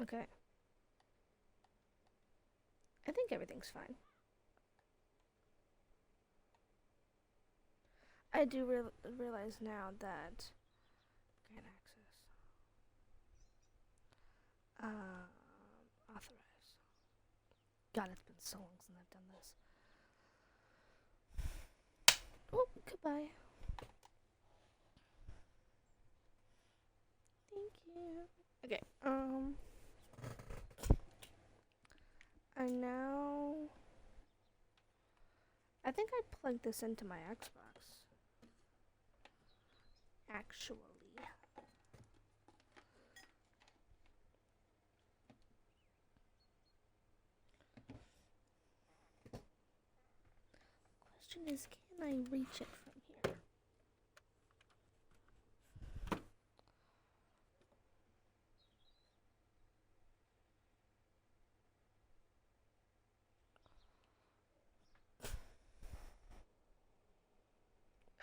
Okay. I think everything's fine. I do realize now that grant access. Authorize. God, it's been so long since I've done this. Oh, goodbye. Thank you. Okay. I now. I think I plugged this into my Xbox. Actually. Question is, can I reach it from here?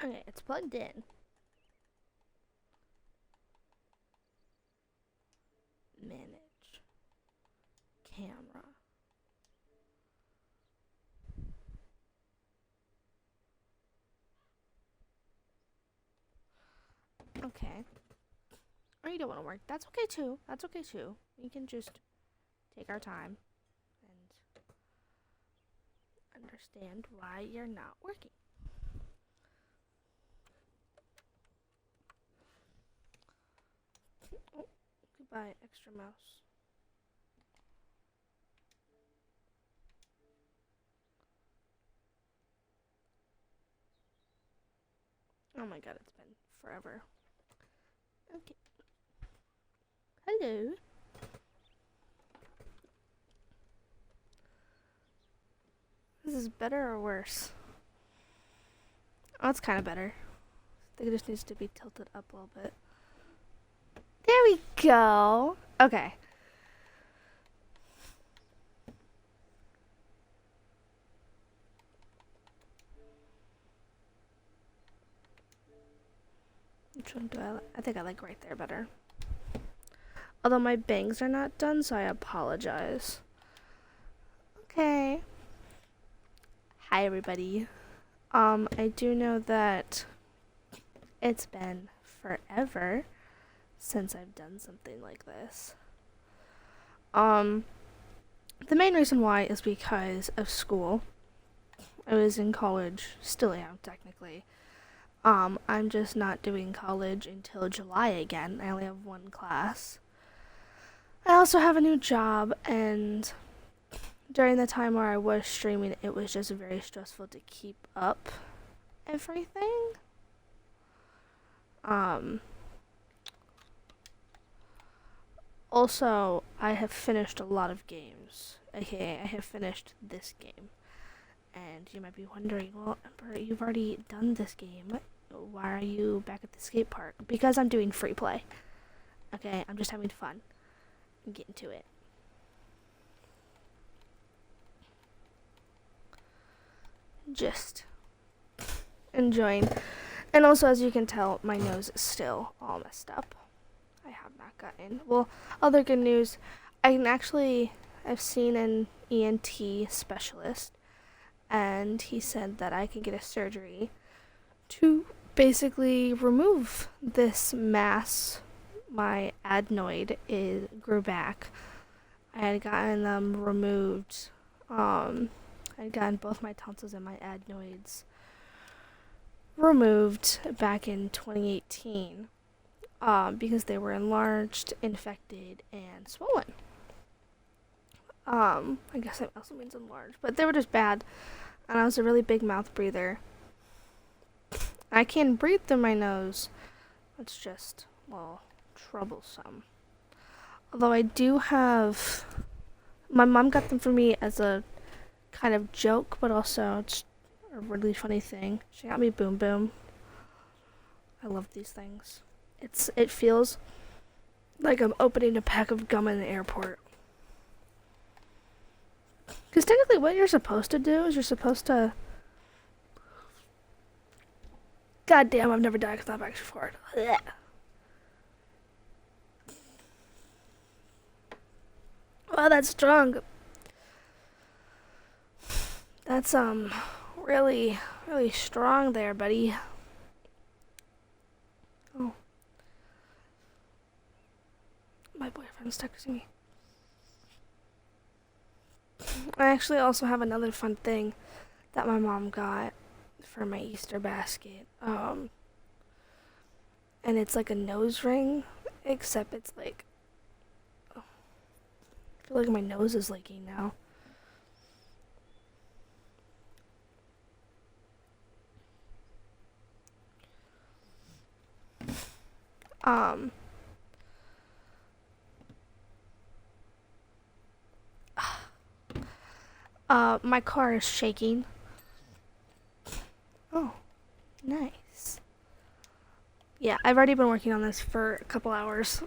Okay, it's plugged in. Manage. Camera. Okay. Or you don't want to work. That's okay too. That's okay too. We can just take our time and understand why you're not working. Oh, goodbye, extra mouse. Oh my god, it's been forever. Okay. Hello. This is better or worse? Oh, it's kind of better. I think it just needs to be tilted up a little bit. There we go. Okay. Which one do I like? I think I like right there better. Although my bangs are not done, so I apologize. Okay. Hi, everybody. I do know that it's been forever since I've done something like this. The main reason why is because of school. I was in college, still am technically. I'm just not doing college until July again. I only have one class. I also have a new job, and during the time where I was streaming, it was just very stressful to keep up everything. Um, Also, I have finished a lot of games. Okay, I have finished this game. And you might be wondering, well, Emperor, you've already done this game. Why are you back at the skate park? Because I'm doing free play. Okay, I'm just having fun. I'm getting to it. Just enjoying. And also, as you can tell, my nose is still all messed up. I have not gotten. Well, other good news, I've seen an ENT specialist, and he said that I can get a surgery to basically remove this mass. My adenoid grew back. I had gotten them removed. I'd gotten both my tonsils and my adenoids removed back in 2018 because they were enlarged, infected, and swollen. I guess that also means enlarged, but they were just bad, and I was a really big mouth breather. I can breathe through my nose. It's just, well, troublesome. Although I do have, my mom got them for me as a kind of joke, but also it's a really funny thing. She got me Boom Boom. I love these things. It feels like I'm opening a pack of gum in the airport. Because technically what you're supposed to do is you're supposed to... God damn, I've never died because I'm actually for it. Wow, that's strong. That's really really strong there, buddy. Oh, my boyfriend's texting me. I actually also have another fun thing that my mom got for my Easter basket. And it's like a nose ring, except it's like, oh, I feel like my nose is leaking now. Um, my car is shaking. Oh, nice. Yeah, I've already been working on this for a couple hours.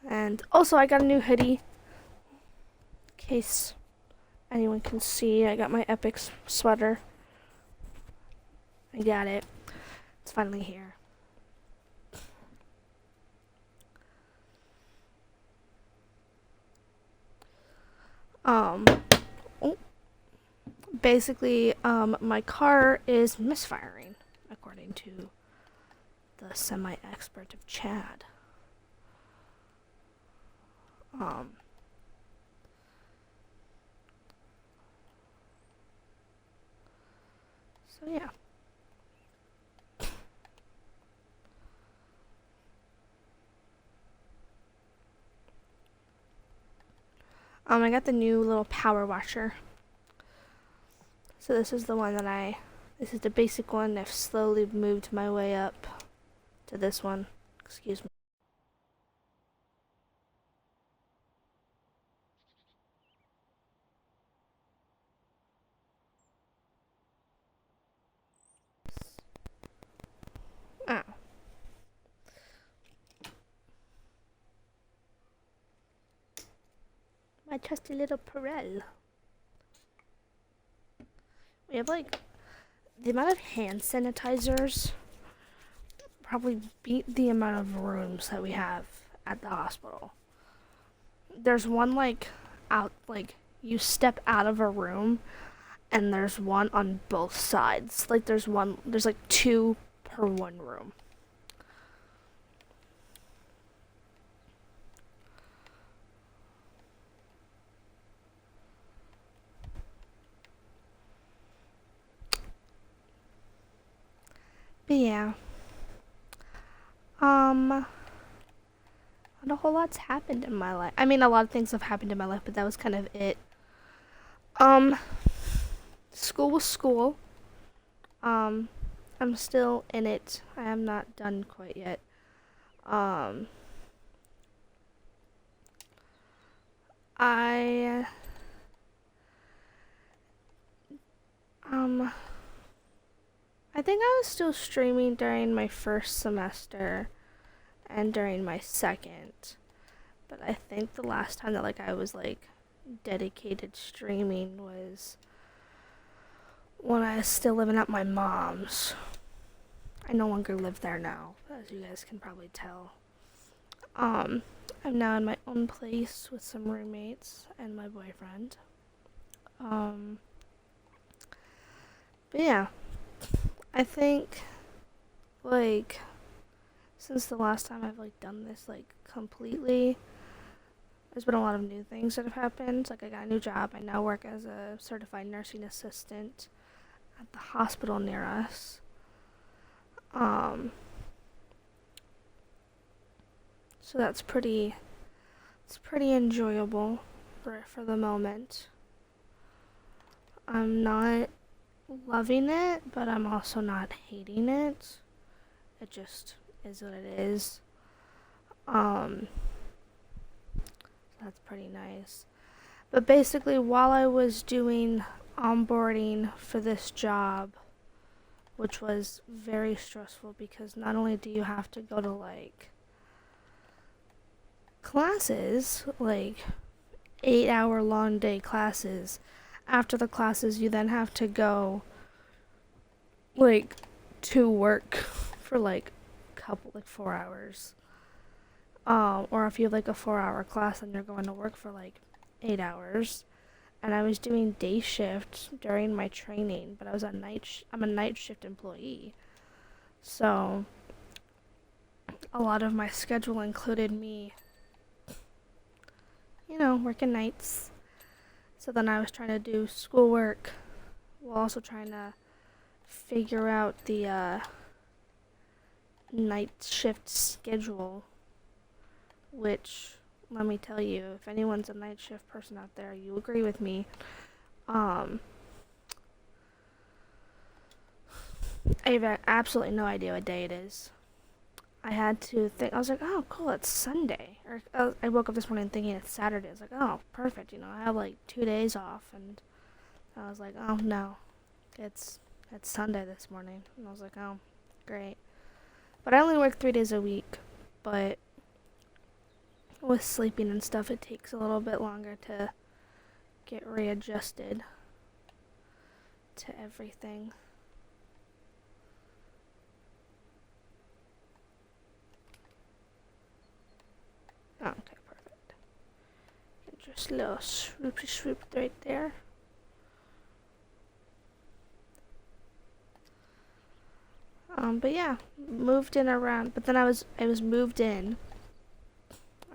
And also, I got a new hoodie. In case anyone can see, I got my epic sweater. I got it. It's finally here. Um, oh, basically, my car is misfiring, according to the semi-expert of Chad. So yeah. I got the new little power washer. So this is the one that this is the basic one. I've slowly moved my way up to this one. Excuse me. Oh. My trusty little Perel. We have like the amount of hand sanitizers probably beat the amount of rooms that we have at the hospital. There's one like out like you step out of a room and there's one on both sides. Like there's like two per one room. But yeah. Not a whole lot's happened in my life. I mean, a lot of things have happened in my life, but that was kind of it. Um, School was school. I'm still in it. I am not done quite yet. Um, I um I think I was still streaming during my first semester and during my second. But I think the last time that like I was like dedicated streaming was when I was still living at my mom's. I no longer live there now, as you guys can probably tell. I'm now in my own place with some roommates and my boyfriend. But yeah, I think like since the last time I've like done this like completely, there's been a lot of new things that have happened. Like I got a new job. I now work as a certified nursing assistant at the hospital near us. So it's pretty enjoyable for the moment. I'm not loving it, but I'm also not hating it. It just is what it is. That's pretty nice. But basically, while I was doing onboarding for this job, which was very stressful because not only do you have to go to like classes, like 8-hour long day classes, after the classes you then have to go like to work for like 4 hours. Or if you have like a 4 hour class and you're going to work for like 8 hours. And I was doing day shift during my training, but I was I'm a night shift employee. So a lot of my schedule included me, working nights. So then I was trying to do schoolwork while also trying to figure out the night shift schedule, which, let me tell you, if anyone's a night shift person out there, you agree with me. I have absolutely no idea what day it is. I had to think. I was like, oh, cool, it's Sunday. Or I woke up this morning thinking it's Saturday. I was like, oh, perfect. I have like 2 days off, and I was like, oh no, it's Sunday this morning. And I was like, oh, great. But I only work 3 days a week. But with sleeping and stuff, it takes a little bit longer to get readjusted to everything. Oh, okay, perfect. Just a little swoopy swoop right there. But yeah, moved in around. But then I was moved in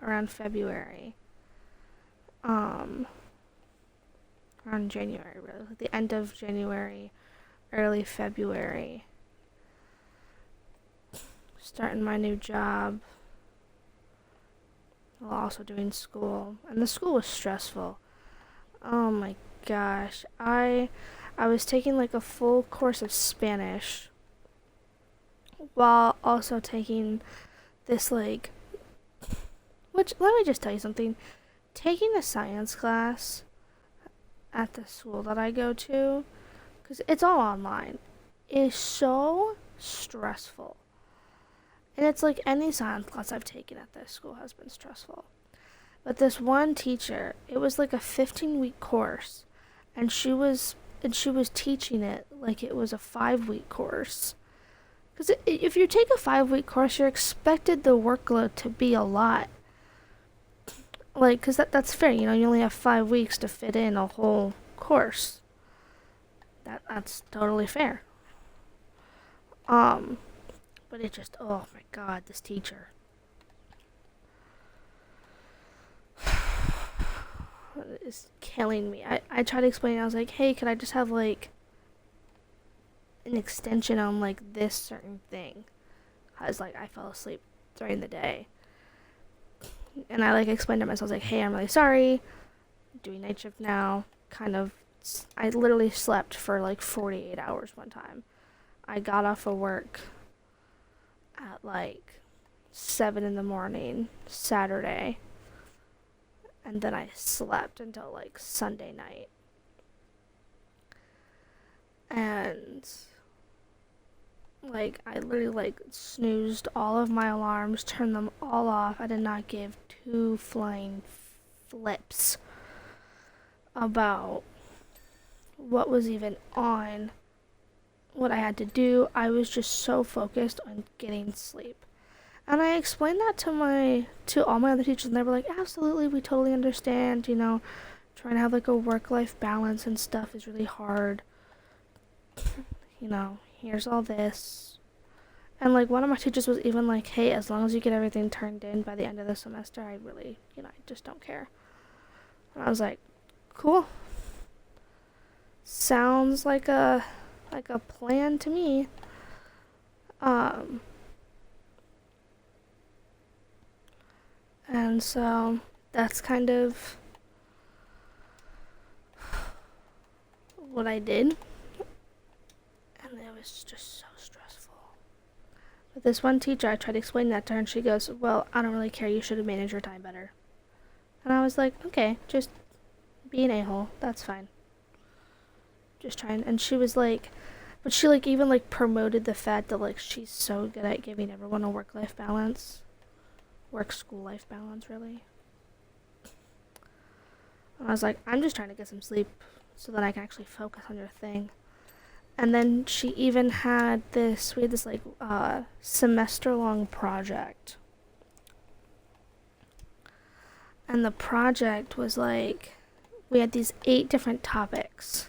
around February. Around January, really, like the end of January, early February. Starting my new job. While also doing school, and the school was stressful. Oh my gosh, I was taking like a full course of Spanish while also taking this which, let me just tell you something. Taking a science class at the school that I go to, because it's all online, is so stressful. And it's like any science class I've taken at this school has been stressful. But this one teacher, it was like a 15-week course, and she was teaching it like it was a 5-week course. Because if you take a 5-week course, you're expected the workload to be a lot. Because that's fair, you only have 5 weeks to fit in a whole course. That's totally fair. But it just, oh my god, this teacher. It's killing me. I tried to explain it. I was like, hey, could I just have like an extension on like this certain thing? I was like, I fell asleep during the day. And I explained to myself, I was like, hey, I'm really sorry. I'm doing night shift now. I literally slept for like 48 hours one time. I got off of work at like 7 in the morning, Saturday. And then I slept until like Sunday night. And I literally snoozed all of my alarms, turned them all off. I did not give two flying flips about what was even on, what I had to do. I was just so focused on getting sleep. And I explained that to all my other teachers, and they were like, absolutely, we totally understand, trying to have a work-life balance and stuff is really hard. Here's all this. And one of my teachers was even like, hey, as long as you get everything turned in by the end of the semester, I really, I just don't care. And I was like, cool. Sounds like a plan to me. And so that's kind of what I did. And it was just so stressful. But this one teacher, I tried to explain that to her, and she goes, well, I don't really care. You should have managed your time better. And I was like, okay, just be an a-hole. That's fine. Just trying. And she was like, but she even promoted the fact that she's so good at giving everyone a work-life balance. Work-school-life balance, really. And I was like, I'm just trying to get some sleep so that I can actually focus on your thing. And then she even had we had this semester-long project. And the project was like, we had these 8 different topics,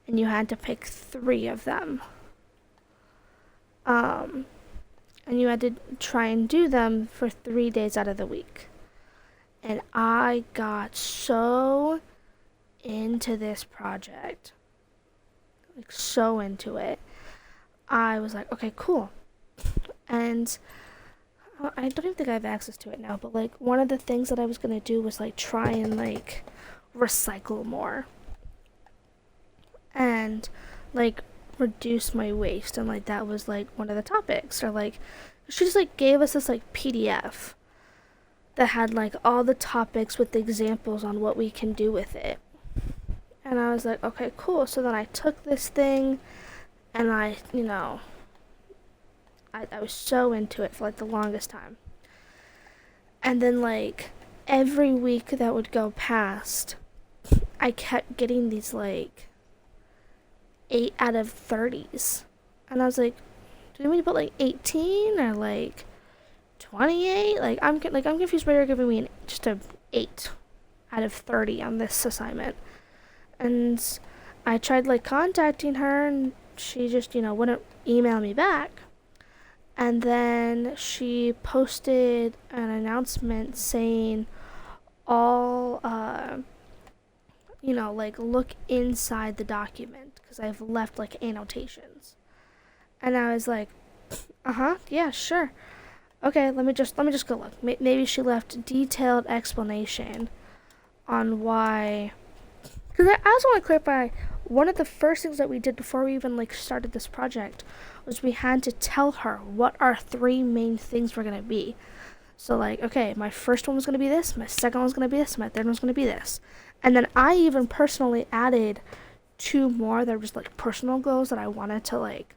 and you had to pick 3 of them. And you had to try and do them for 3 days out of the week. And I got so into this project, like so into it. I was like, okay, cool. And I don't even think I have access to it now, but like one of the things that I was gonna do was like try and like recycle more and like reduce my waste, and like that was like one of the topics. Or like she just like gave us this like PDF that had like all the topics with the examples on what we can do with it. And I was like, okay, cool. So then I took this thing and I was so into it for like the longest time. And then like every week that would go past, I kept getting these like 8 out of 30s. And I was like, do you mean to put like 18 or like 28? Like I'm confused why you're giving me just a 8 out of 30 on this assignment. And I tried like contacting her, and she just wouldn't email me back. And then she posted an announcement saying all like look inside the document because I've left like annotations. And I was like, yeah, sure. Okay, let me just go look. Maybe she left detailed explanation on why. Because I also want to clarify, one of the first things that we did before we even like started this project was we had to tell her what our 3 main things were gonna be. So like, okay, my first one was gonna be this, my second one was gonna be this, my third one was gonna be this. And then I even personally added 2 more that were just like personal goals that I wanted to like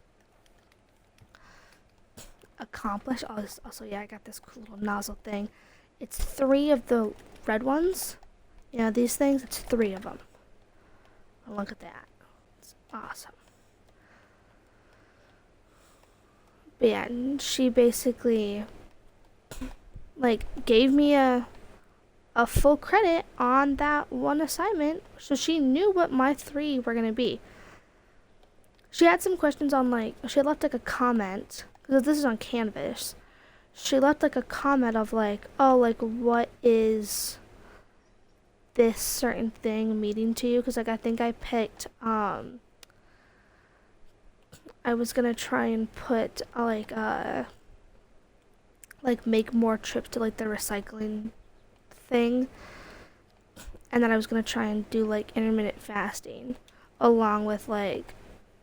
accomplish. Also, yeah, I got this cool little nozzle thing. It's 3 of the red ones. These things, it's 3 of them. Look at that. It's awesome. But yeah, she basically like gave me a full credit on that one assignment, so she knew what my 3 were gonna be. She had some questions on like, she left like a comment, because this is on Canvas. She left like a comment of like, oh, like what is this certain thing meaning to you? Because like I think I picked I was gonna try and put like make more trips to like the recycling thing, and then I was gonna try and do like intermittent fasting along with like,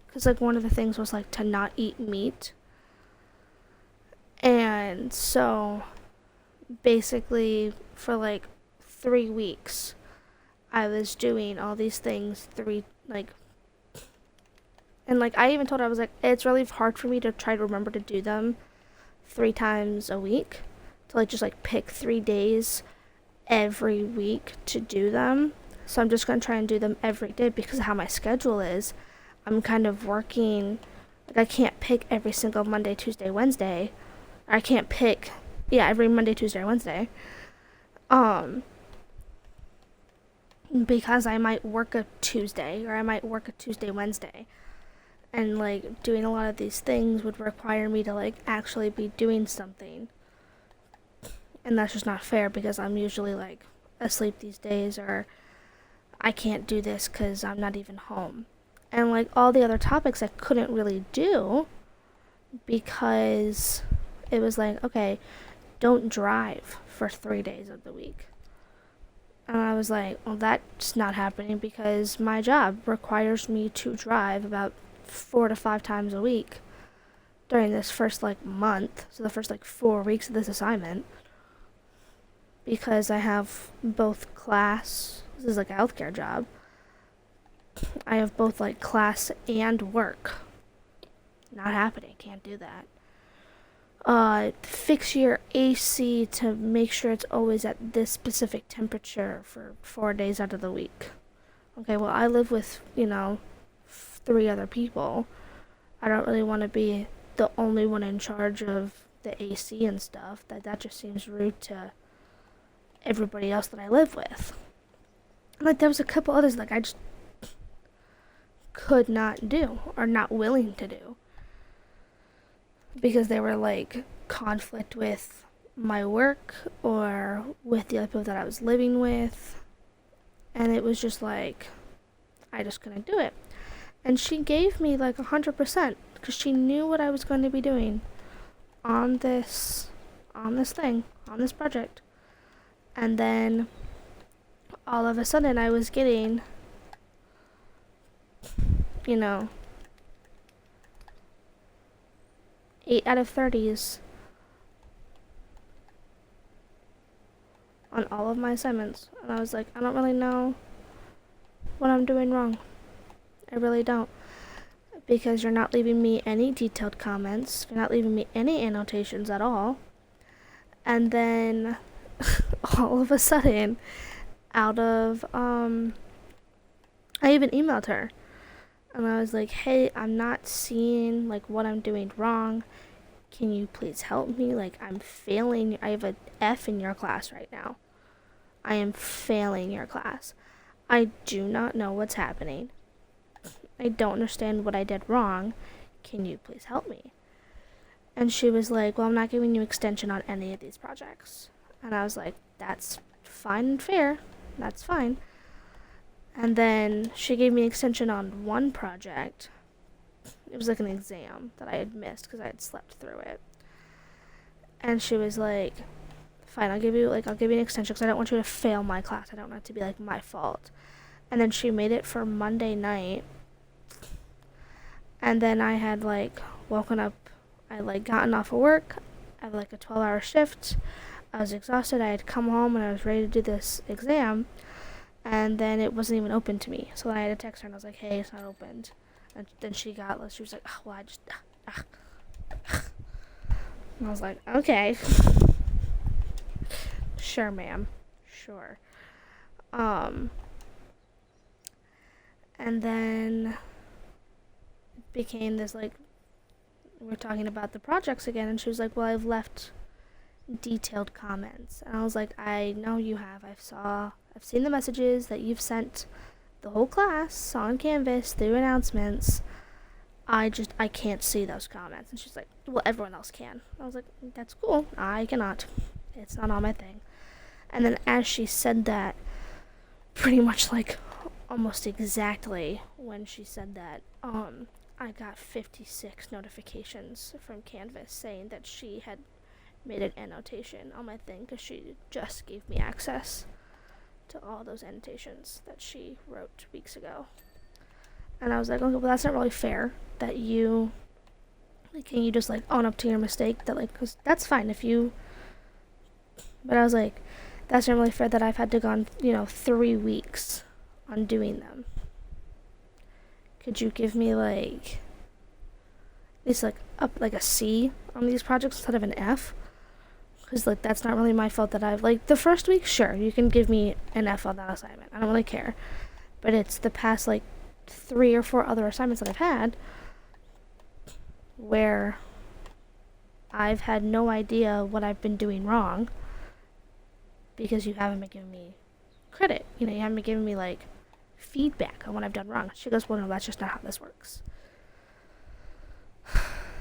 because like one of the things was like to not eat meat. And so basically for like 3 weeks I was doing all these things and like I even told her, I was like, it's really hard for me to try to remember to do them 3 times a week, to like just like pick 3 days every week to do them. So I'm just gonna try and do them every day because of how my schedule is. I'm kind of working, like I can't pick every single Monday, Tuesday, Wednesday. I can't pick every Monday, Tuesday, or Wednesday. Because I might work a Tuesday, or I might work a Tuesday, Wednesday. And like doing a lot of these things would require me to like actually be doing something. And that's just not fair because I'm usually like asleep these days, or I can't do this because I'm not even home. And like all the other topics I couldn't really do because it was like, okay, don't drive for 3 days of the week. And I was like, well, that's not happening because my job requires me to drive about 4 to 5 times a week during this first like month, so the first like 4 weeks of this assignment, because I have both class, this is like a healthcare job, I have both like class and work. Not happening, can't do that. Fix your AC to make sure it's always at this specific temperature for 4 days out of the week. Okay, well, I live with, 3 other people. I don't really want to be the only one in charge of the AC and stuff. That just seems rude to everybody else that I live with. Like, there was a couple others, like, I just could not do, or not willing to do, because they were, like, conflict with my work, or with the other people that I was living with, and it was just, like, I just couldn't do it. And she gave me, like, 100%, because she knew what I was going to be doing on this project. And then all of a sudden I was getting, 8 out of 30s on all of my assignments. And I was like, I don't really know what I'm doing wrong. I really don't. Because you're not leaving me any detailed comments. You're not leaving me any annotations at all. And then all of a sudden, I even emailed her. And I was like, hey, I'm not seeing, like, what I'm doing wrong. Can you please help me? Like, I'm failing. I have an F in your class right now. I am failing your class. I do not know what's happening. I don't understand what I did wrong. Can you please help me? And she was like, well, I'm not giving you extension on any of these projects. And I was like, that's fine and fair. That's fine. And then she gave me an extension on one project. It was like an exam that I had missed because I had slept through it. And she was like, fine, I'll give you an extension because I don't want you to fail my class. I don't want it to be, like, my fault. And then she made it for Monday night. And then I had, like, woken up. I, like, gotten off of work. I had, like, a 12-hour shift. I was exhausted. I had come home and I was ready to do this exam. And then it wasn't even open to me. So then I had to text her and I was like, hey, it's not opened. And then she was like, oh, well, I just, And I was like, okay. Sure, ma'am. Sure. And then it became this, like, we're talking about the projects again, and she was like, well, I've left detailed comments. And I was like, I know you have. I've seen the messages that you've sent the whole class on Canvas through announcements. I can't see those comments. And she's like, well, everyone else can. I was like, that's cool. I cannot. It's not on my thing. And then as she said that, pretty much, like, almost exactly when she said that, I got 56 notifications from Canvas saying that she had made an annotation on my thing because she just gave me access to all those annotations that she wrote weeks ago. And I was like, okay, well, that's not really fair that you, like, can you just, like, own up to your mistake? That, like, because that's fine if you, but I was like, that's not really fair that I've had to go on, 3 weeks on doing them. Could you give me, like, at least, like, up, like, a C on these projects instead of an F? Because, like, that's not really my fault that I've, like, the first week, sure, you can give me an F on that assignment. I don't really care. But it's the past, like, 3 or 4 other assignments that I've had where I've had no idea what I've been doing wrong because you haven't been giving me credit. You haven't been giving me, like, feedback on what I've done wrong. She goes, well, no, that's just not how this works.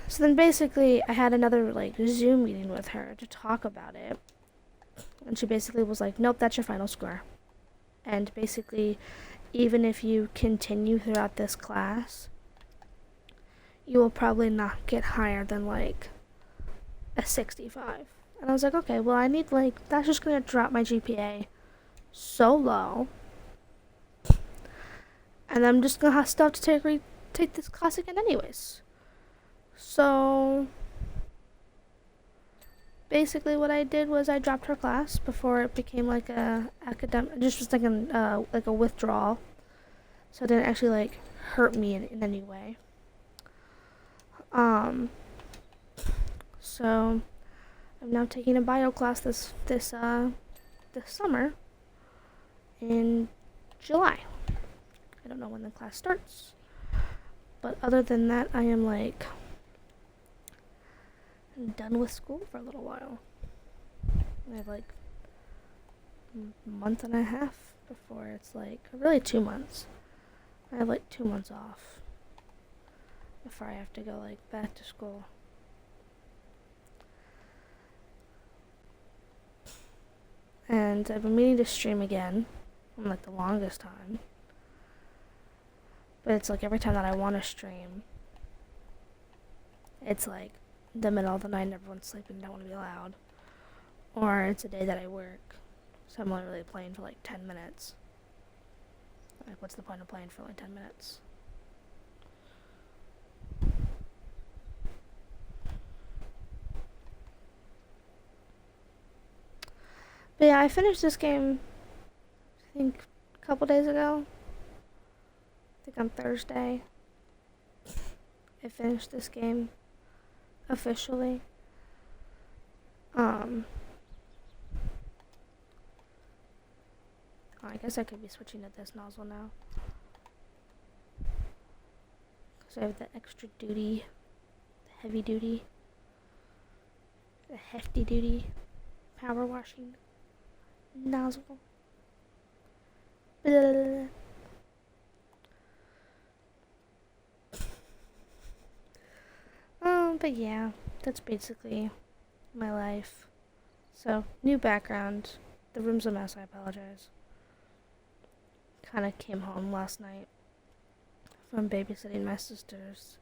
So then basically I had another, like, Zoom meeting with her to talk about it. And she basically was like, nope, that's your final score. And basically, even if you continue throughout this class, you will probably not get higher than, like, a 65. And I was like, okay, well, I need, like, that's just going to drop my GPA so low. And I'm just going to have to take this class again anyways. So basically what I did was I dropped her class before it became, like, a academic, just was like a withdrawal. So it didn't actually, like, hurt me in any way. So I'm now taking a bio class this summer in July. I don't know when the class starts. But other than that, I am, like, done with school for a little while. I have, like, month and a half before it's like really 2 months. I have like 2 months off before I have to go like back to school. And I've been meaning to stream again from like the longest time. But it's like every time that I want to stream, it's like the middle of the night and everyone's sleeping and don't want to be loud. Or it's a day that I work, so I'm literally playing for like 10 minutes. Like, what's the point of playing for like 10 minutes? But yeah, I finished this game, I think, a couple days ago. I think on Thursday. I finished this game officially. I guess I could be switching to this nozzle now. Because I have the extra duty, the heavy duty, the hefty duty power washing nozzle. Blah. But yeah, that's basically my life. So, new background. The room's a mess, I apologize. Kinda came home last night from babysitting my sisters.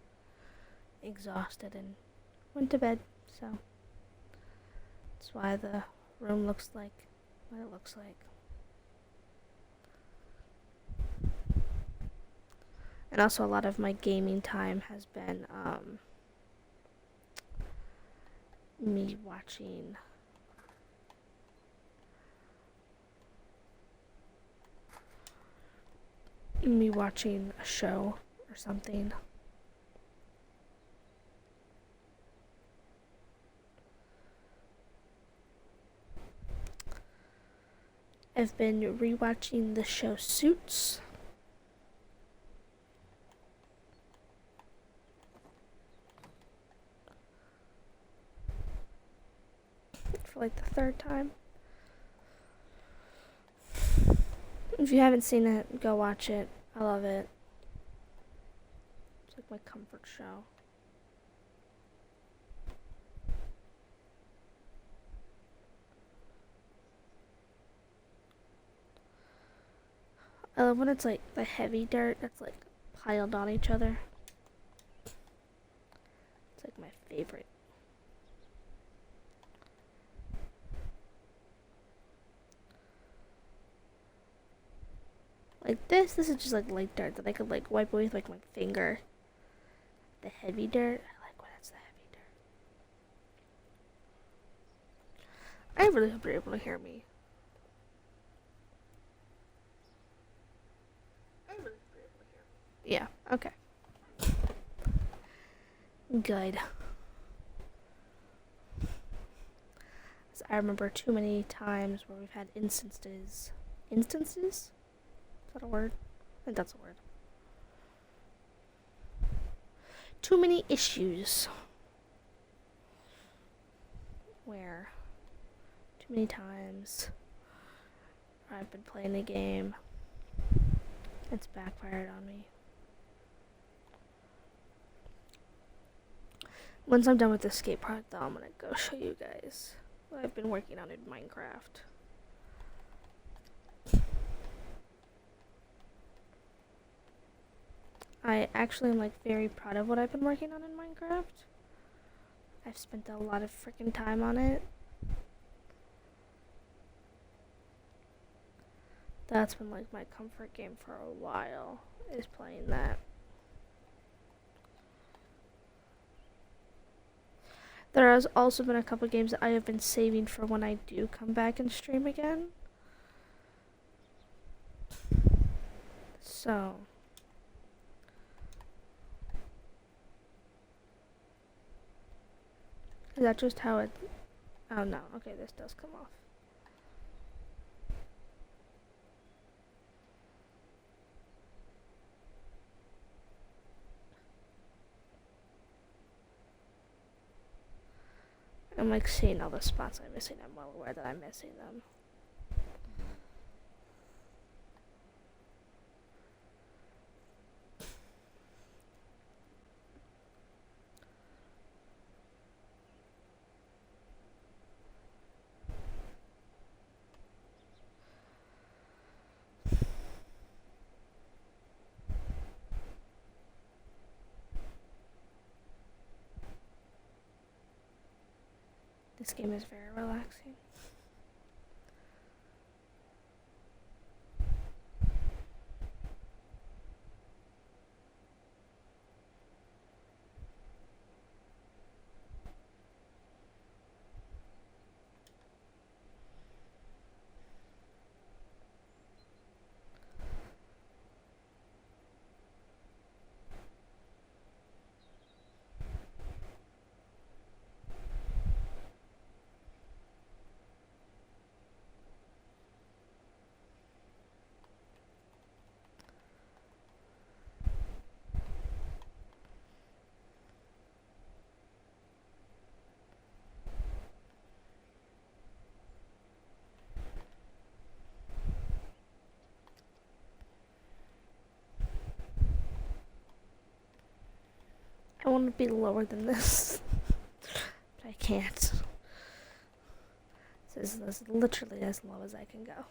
Exhausted and went to bed, so that's why the room looks like what it looks like. And also a lot of my gaming time has been me watching a show or something. I've been rewatching the show Suits. For like the third time. If you haven't seen it, go watch it. I love it. It's like my comfort show. I love when it's like the heavy dirt that's like piled on each other. It's like my favorite. Like this is just like light dirt that I could like wipe away with like my finger. The heavy dirt, I like when it's the heavy dirt. I really hope you're able to hear me. Yeah, okay. Good. So I remember too many times where we've had instances? Is that a word? I think that's a word. Too many issues. Where too many times I've been playing a game. It's backfired on me. Once I'm done with the skate part, though, I'm gonna go show you guys what I've been working on in Minecraft. I actually am like very proud of what I've been working on in Minecraft. I've spent a lot of freaking time on it. That's been like my comfort game for a while, is playing that. There has also been a couple games that I have been saving for when I do come back and stream again. So is that just how it... Oh no, okay, this does come off. I'm like seeing all the spots I'm missing. I'm well aware that I'm missing them. This game is very relaxing. I want to be lower than this, but I can't. This is literally as low as I can go.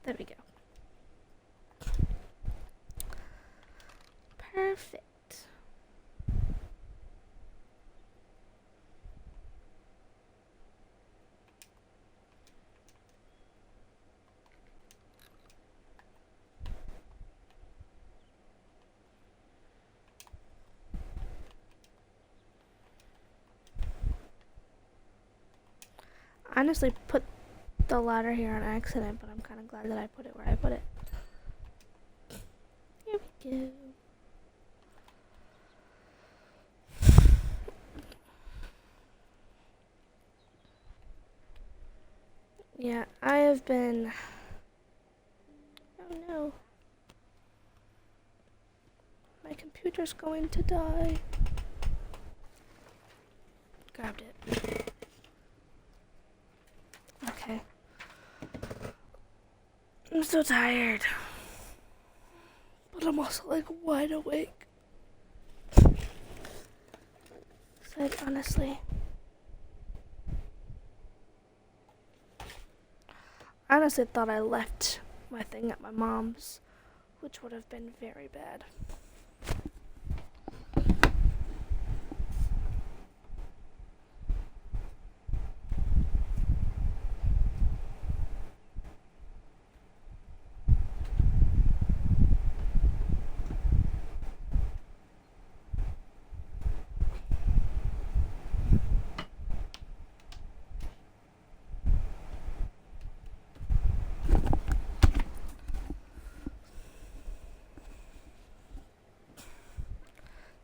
There we go. Perfect. I honestly put the ladder here on accident, but I'm kind of glad that I put it where I put it. Here we go. Yeah, I have been... Oh no. My computer's going to die. Grabbed it. Okay. I'm so tired. But I'm also like wide awake. So honestly. I honestly thought I left my thing at my mom's, which would have been very bad.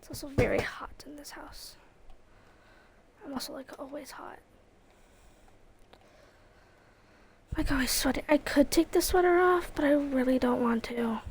It's also very hot in this house. I'm also like always hot. Like always sweating. I could take the sweater off, but I really don't want to.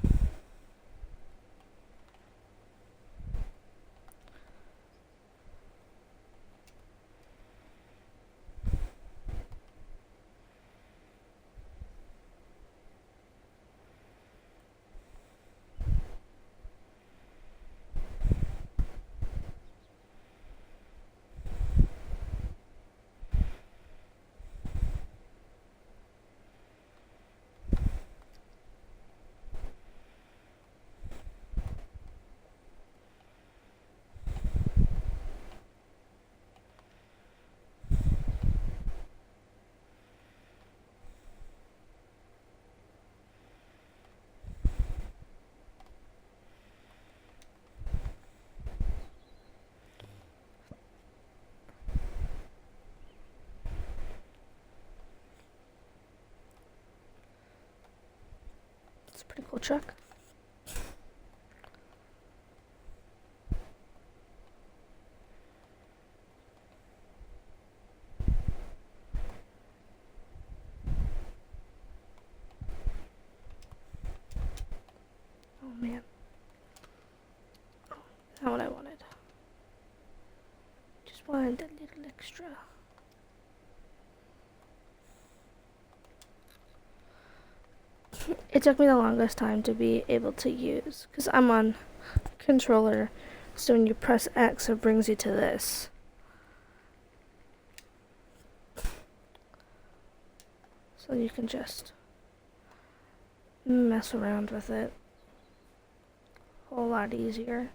Pretty cool truck. Oh man. Not what I wanted. Just wanted a little extra. It took me the longest time to be able to use, because I'm on controller, so when you press X it brings you to this. So you can just mess around with it a whole lot easier.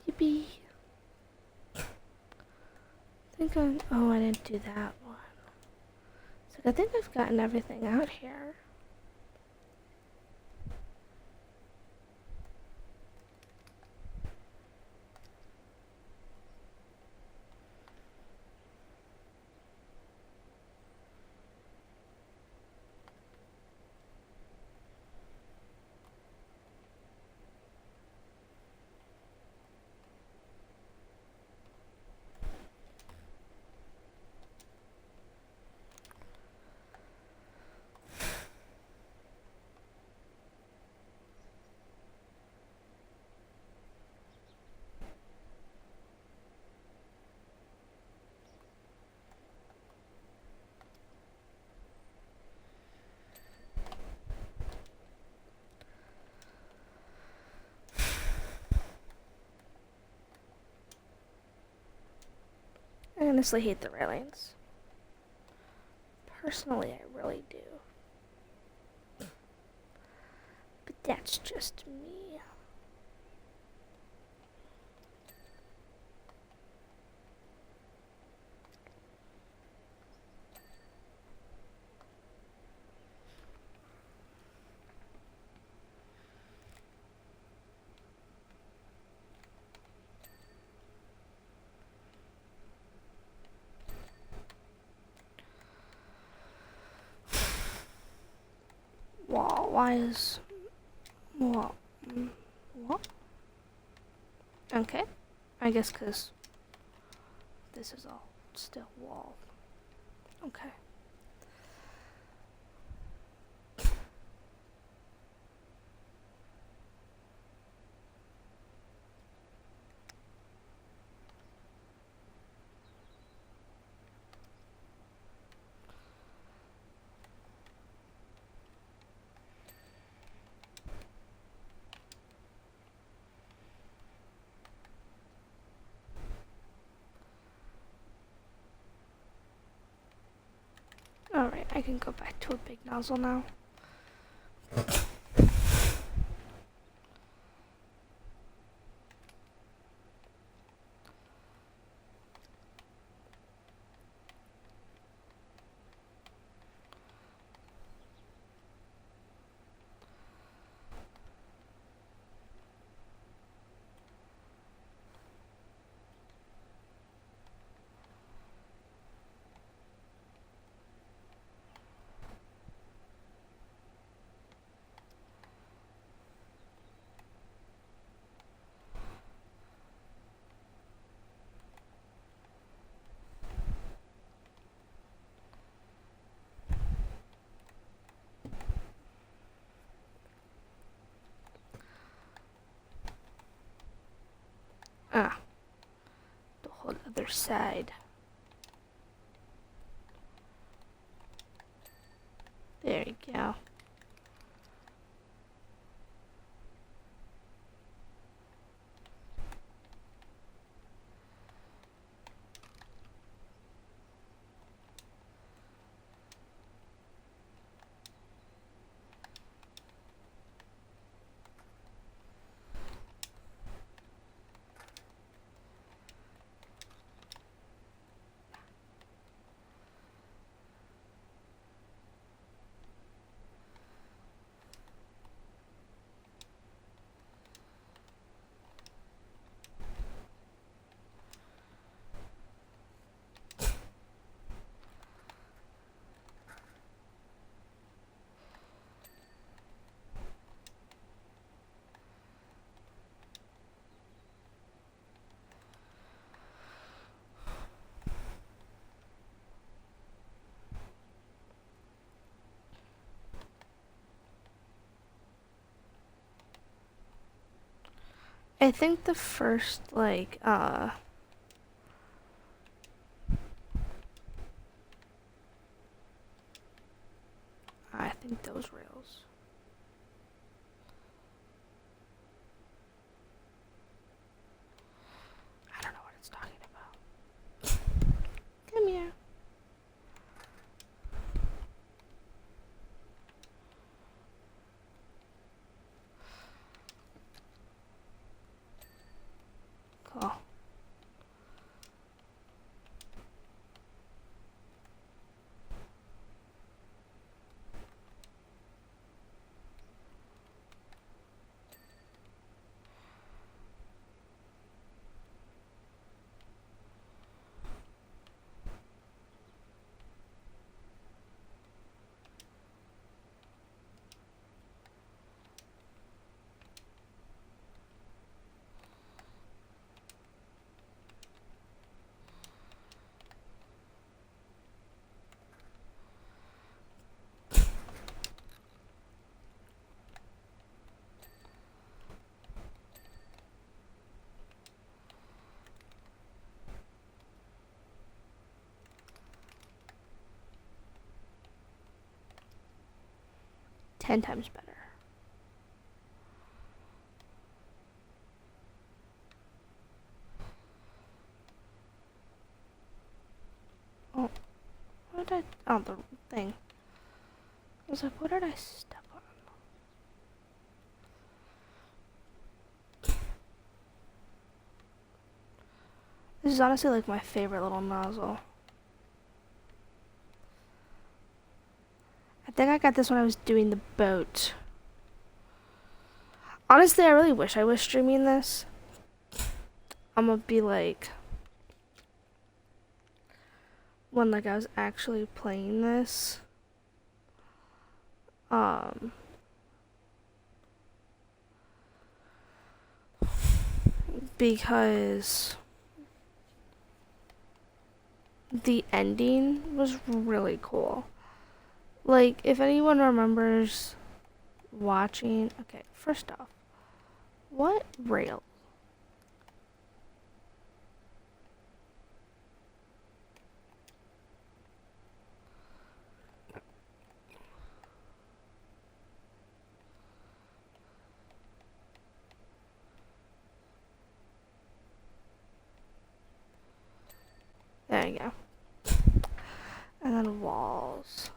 Yippee. Oh, I didn't do that one. So I think I've gotten everything out here. I honestly hate the railings. Personally, I really do. But that's just me. Wall, why is... Wall. What? Okay. I guess because this is all still wall. Okay. Alright, I can go back to a big nozzle now. Ah, the whole other side. There you go. I think the first, like, I think those rails. I don't know what it's talking about. Come here. Cool. Ten times better. Oh, what did I? Oh, the thing. I was like, what did I step on? This is honestly like my favorite little nozzle. I think I got this when I was doing the boat. Honestly, I really wish I was streaming this. I'm gonna be like, when like I was actually playing this. Because the ending was really cool. Like, if anyone remembers watching, okay, first off, what rail? There you go. And then walls.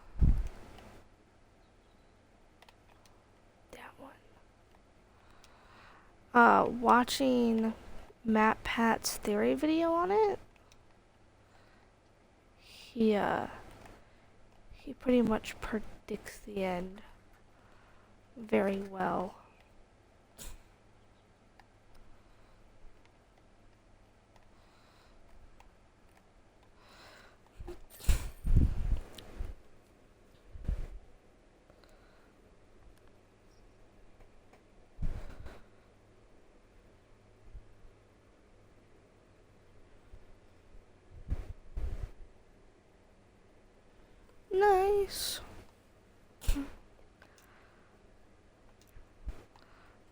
That one. Watching Matt Pat's theory video on it. He pretty much predicts the end very well. Nice.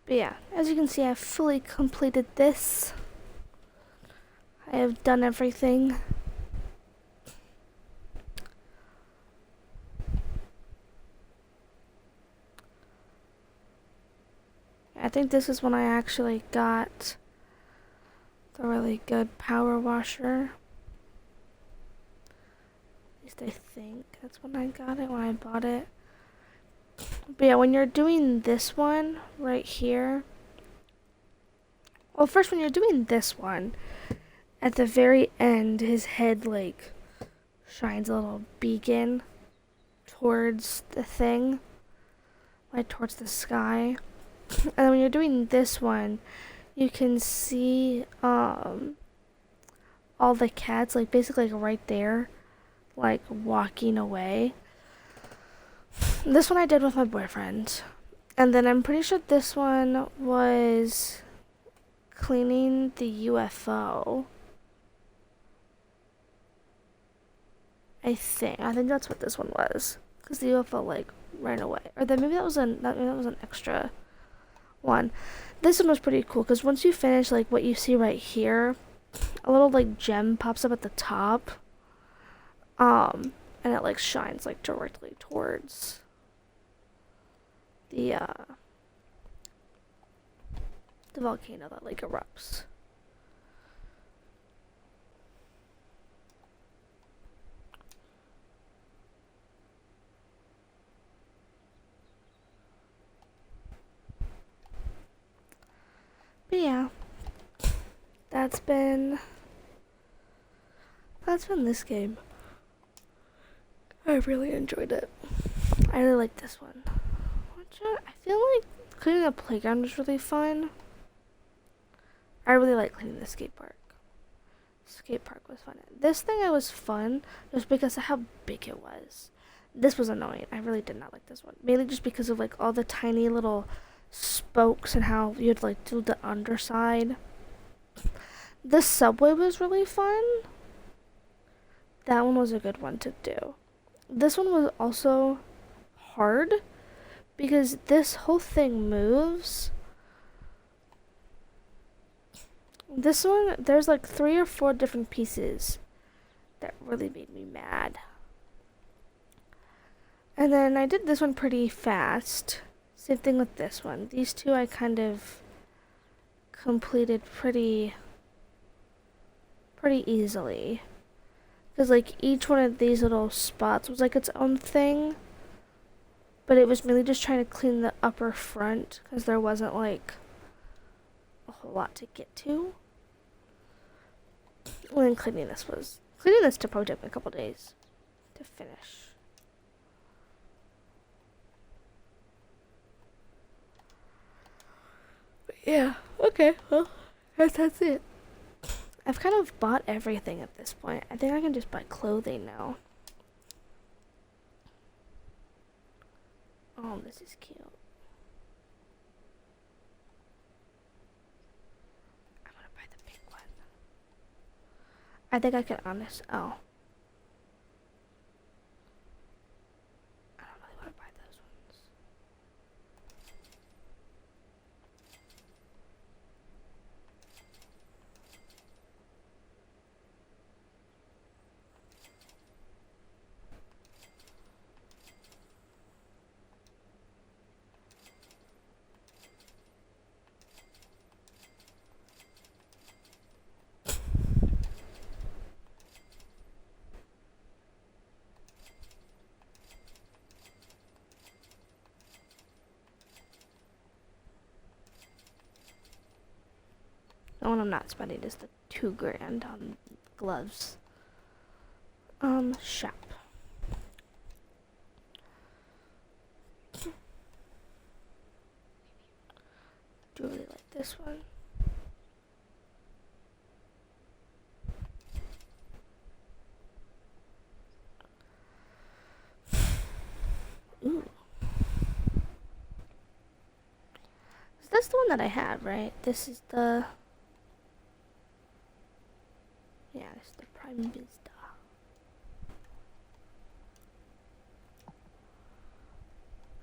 But yeah, as you can see, I've fully completed this. I have done everything. I think this is when I actually got the really good power washer. At least I think that's when I got it, when I bought it. But yeah, when you're doing this one right here, well, first when you're doing this one, at the very end, his head like shines a little beacon towards the thing, like towards the sky. And then when you're doing this one, you can see all the cats like basically like right there, like walking away. This one I did with my boyfriend. And then I'm pretty sure this one was cleaning the UFO. I think that's what this one was, because the UFO like ran away, or then maybe that was an extra one. This one was pretty cool because once you finish, like what you see right here, a little like gem pops up at the top, and it like shines like directly towards the volcano that like erupts. But yeah, that's been this game. I really enjoyed it. I really like this one. I feel like cleaning the playground was really fun. I really like cleaning the skate park. Skate park was fun. This thing I was fun just because of how big it was. This was annoying. I really did not like this one. Mainly just because of like all the tiny little spokes and how you'd like do the underside. The subway was really fun. That one was a good one to do. This one was also hard because this whole thing moves. This one, there's like 3 or 4 different pieces that really made me mad. And then I did this one pretty fast. Same thing with this one. These two I kind of completed pretty easily. Because like each one of these little spots was like its own thing. But it was really just trying to clean the upper front because there wasn't like a whole lot to get to. And then cleaning this took probably a couple days to finish. But yeah, okay, well, that's it. I've kind of bought everything at this point. I think I can just buy clothing now. Oh, this is cute. I'm gonna buy the pink one. I think I can oh. I don't really want to buy those ones. The one I'm not spending is the $2,000 on gloves. Shop. Do really like this one. Ooh. So that's the one that I had, right? This is the... Yeah, it's the Prime Vista.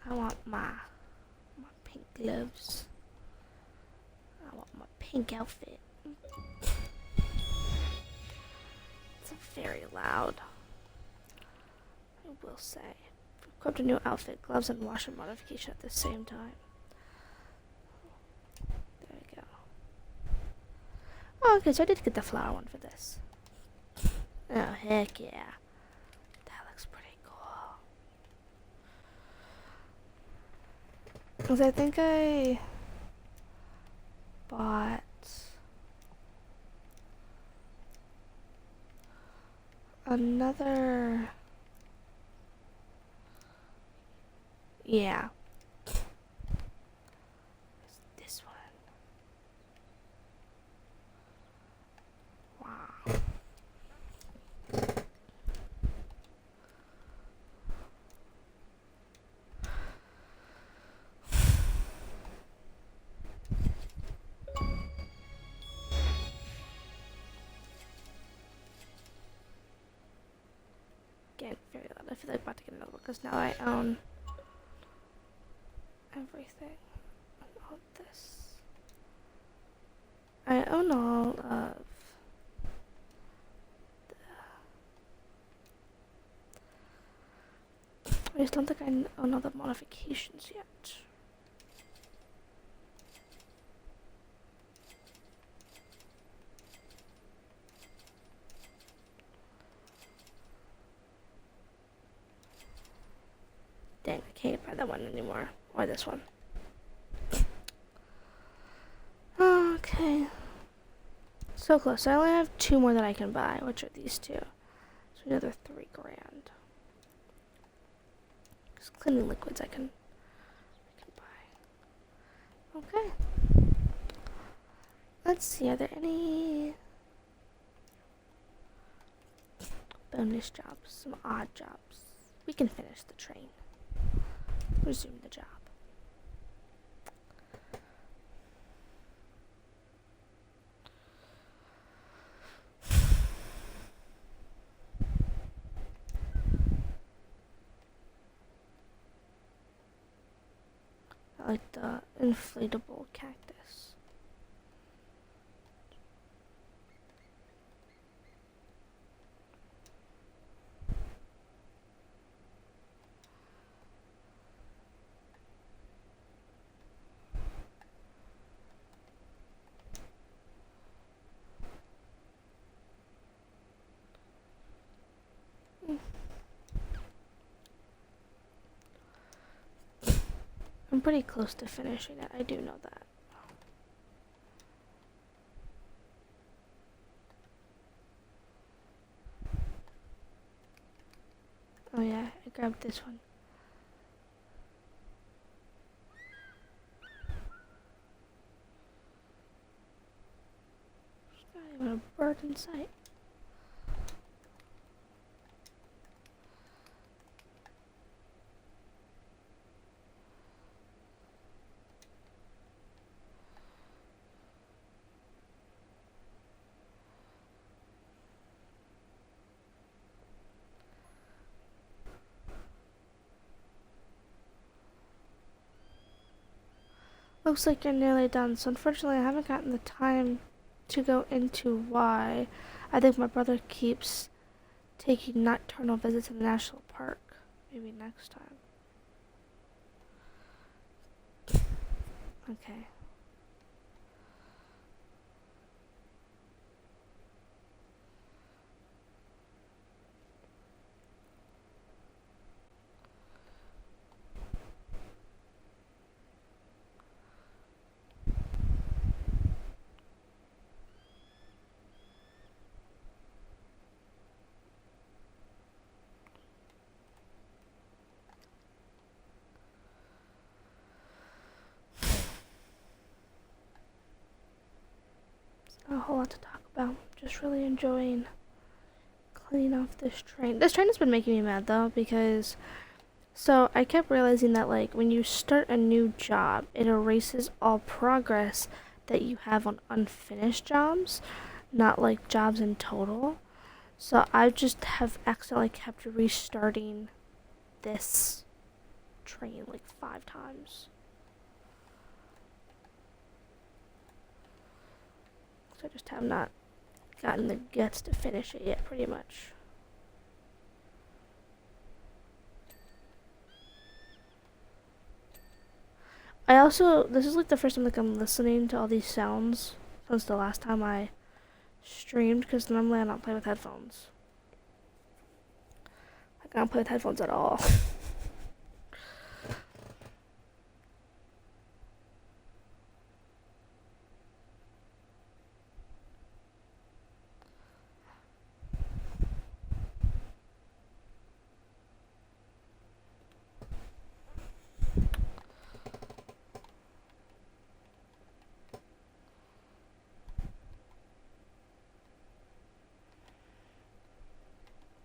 I want my pink gloves. I want my pink outfit. It's very loud. I will say. Equipped a new outfit, gloves, and washer modification at the same time. There we go. Oh, okay, so I did get the flower one for this. Oh, heck yeah. That looks pretty cool. Because I think I bought another... Yeah. This one. Wow. Again, very loud. I feel like I'm about to get another one because now I own everything. call this? I own all of I just don't think I own all the modifications yet. Dang, I can't buy that one anymore. Or this one. Okay. So close. I only have 2 more that I can buy, which are these 2. So another 3 grand. Just cleaning liquids I can buy. Okay. Let's see, are there any bonus jobs? Some odd jobs. We can finish the train. Resume the job. I like the inflatable cactus. I'm pretty close to finishing it, I do know that. Oh yeah, I grabbed this one. There's not even a bird in sight. Looks like you're nearly done, so unfortunately I haven't gotten the time to go into why. I think my brother keeps taking nocturnal visits to the national park. Maybe next time. Okay. Not a whole lot to talk about. Just really enjoying cleaning off this train. This train has been making me mad though, because so I kept realizing that like when you start a new job, it erases all progress that you have on unfinished jobs, not like jobs in total. So I just have accidentally kept restarting this train like 5 times. So I just have not gotten the guts to finish it yet, pretty much. I also, this is like the first time like I'm listening to all these sounds since the last time I streamed, because normally I don't play with headphones. Like I don't play with headphones at all.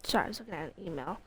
Sorry, I was looking at an email.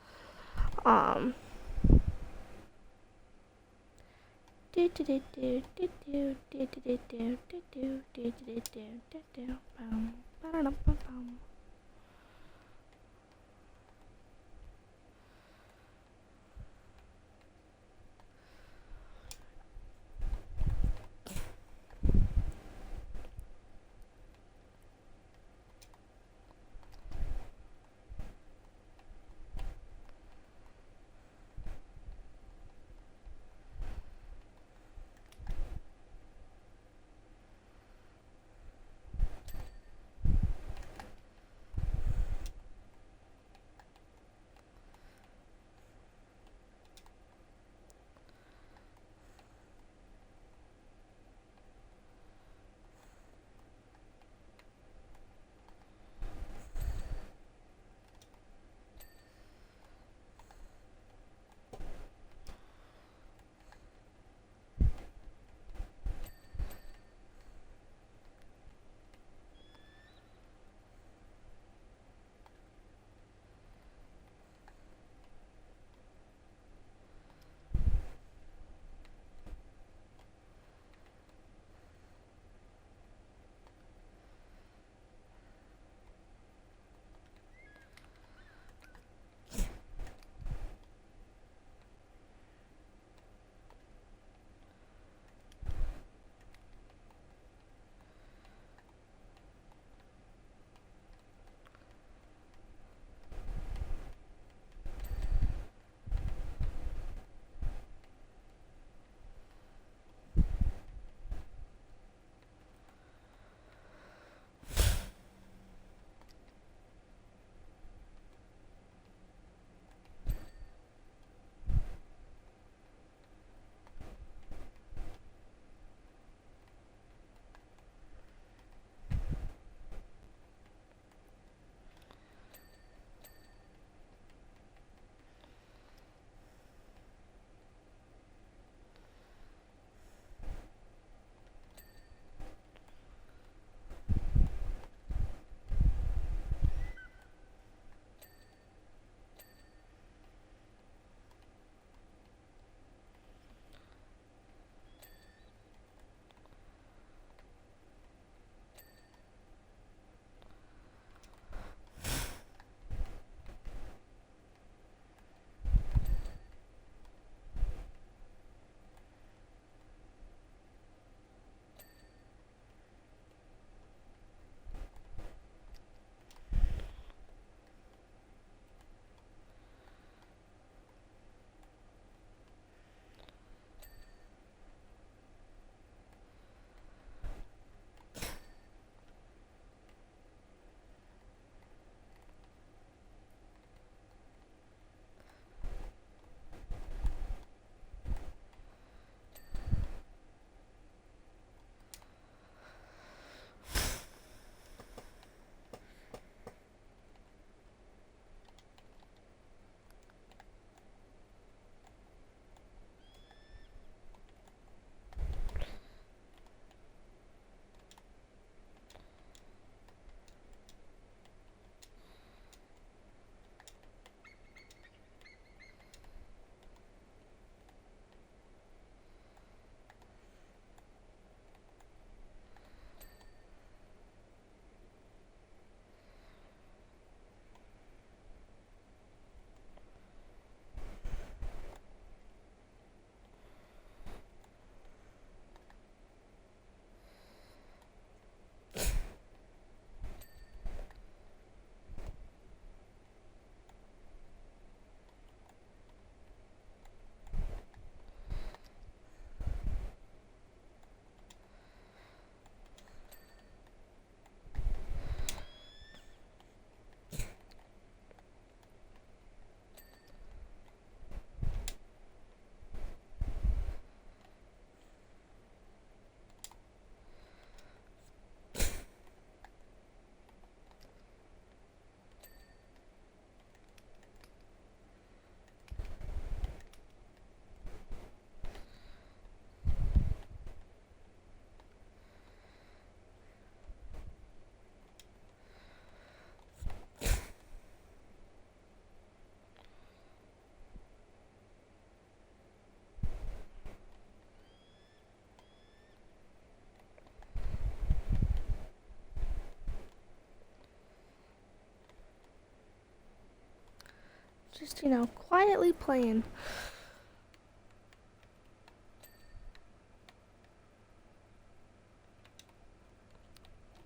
Just, quietly playing.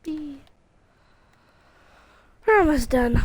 We're almost done.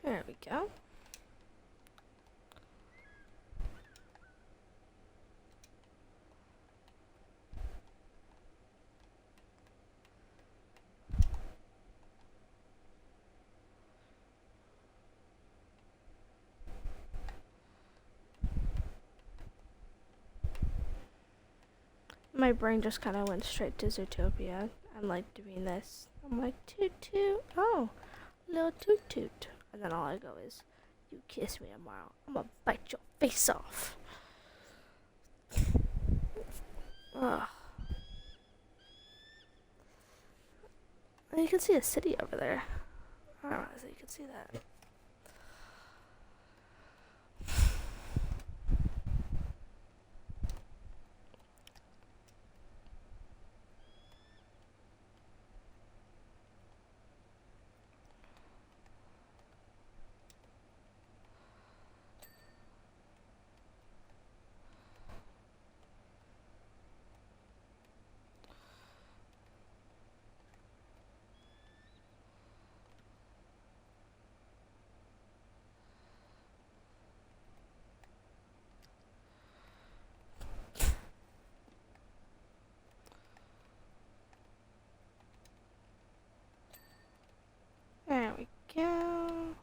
There we go. My brain just kind of went straight to Zootopia. I'm like doing this. I'm like, toot toot. Oh, little toot toot. And then all I go is, you kiss me tomorrow, I'm gonna bite your face off. Ugh. And you can see a city over there. I don't know if you can see that. There we go.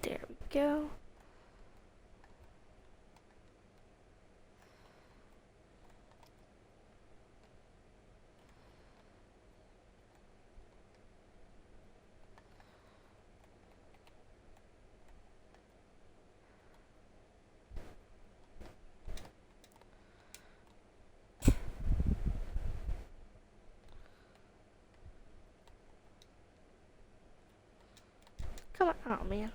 There we go. Come on. Oh, man.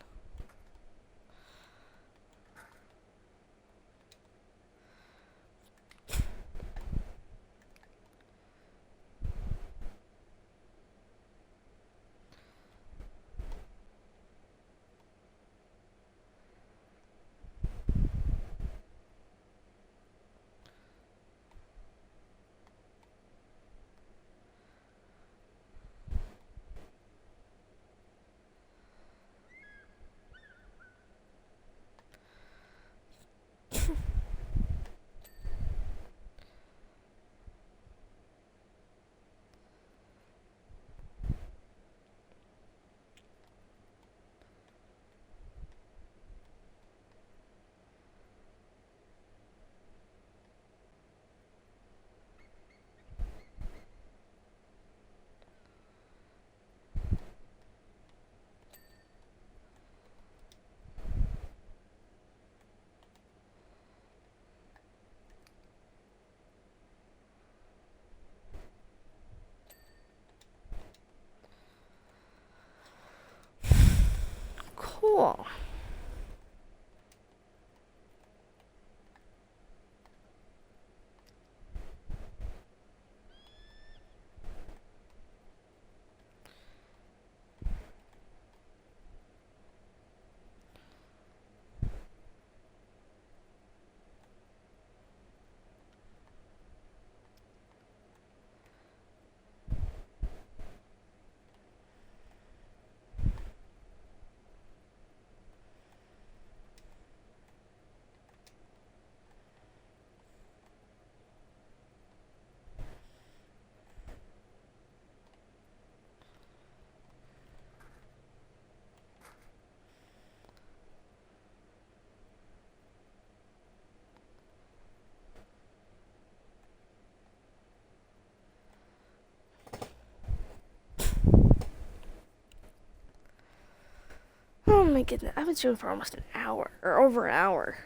my goodness, I've been streaming for almost an hour, or over an hour.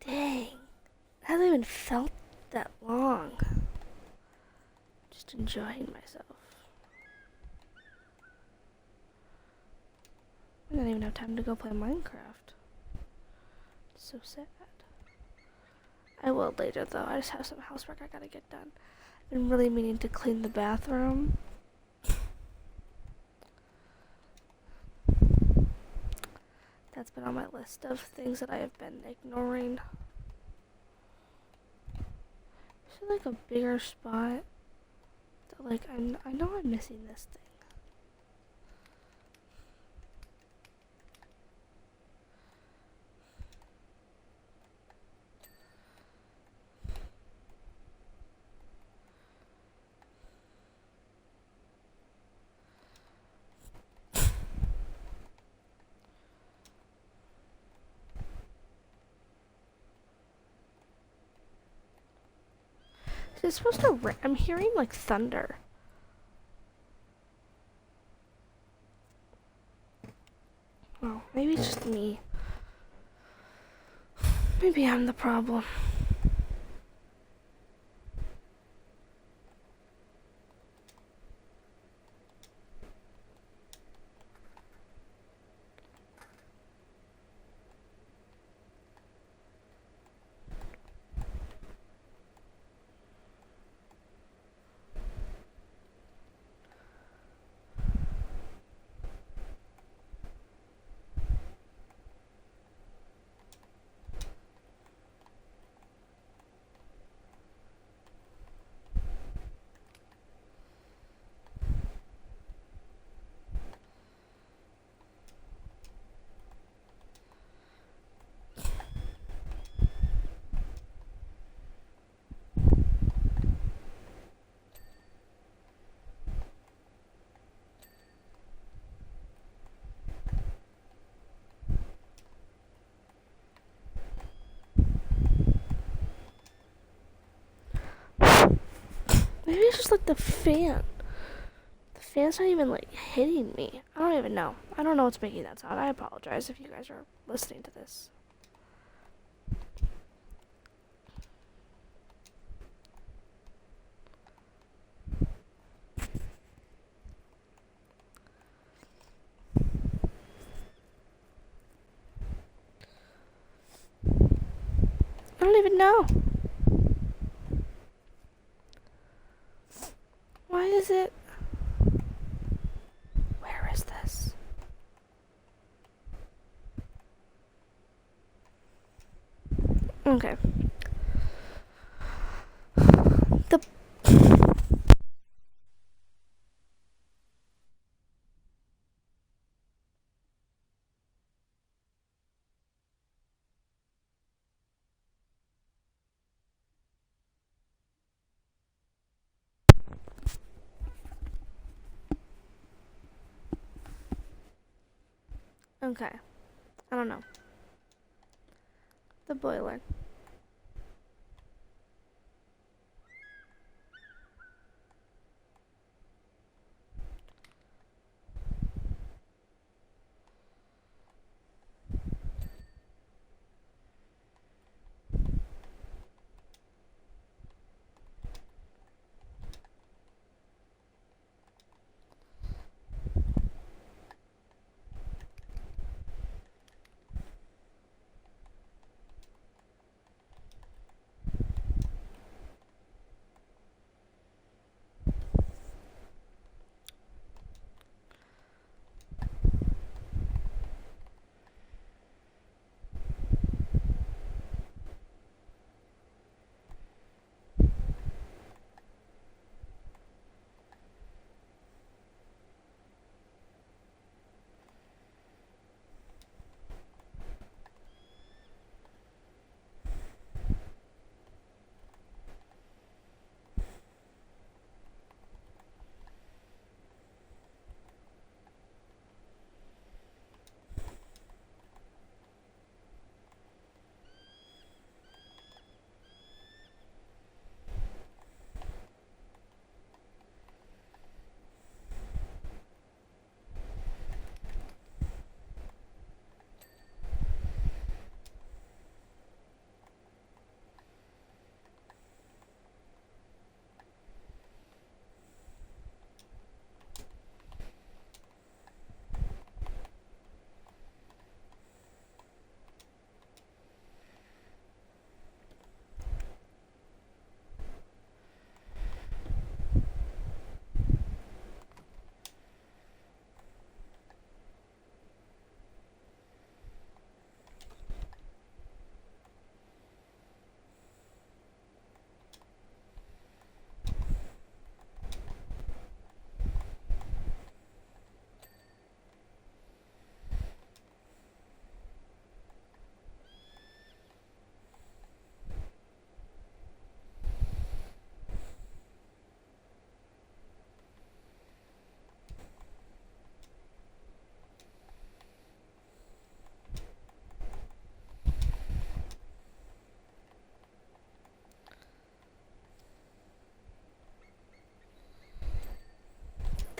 Dang. I haven't even felt that long. Just enjoying myself. I don't even have time to go play Minecraft. It's so sad. I will later though. I just have some housework I gotta get done. I've been really meaning to clean the bathroom. That's been on my list of things that I have been ignoring. Is there like a bigger spot? That, like I know I'm missing this thing. Is it supposed to rain? I'm hearing like thunder. Oh, maybe it's just me. Maybe I'm the problem. Maybe it's just like the fan. The fan's not even like hitting me. I don't even know. I don't know what's making that sound. I apologize if you guys are listening to this. I don't even know. Why is it? Where is this? Okay. The Okay. I don't know. The boiler.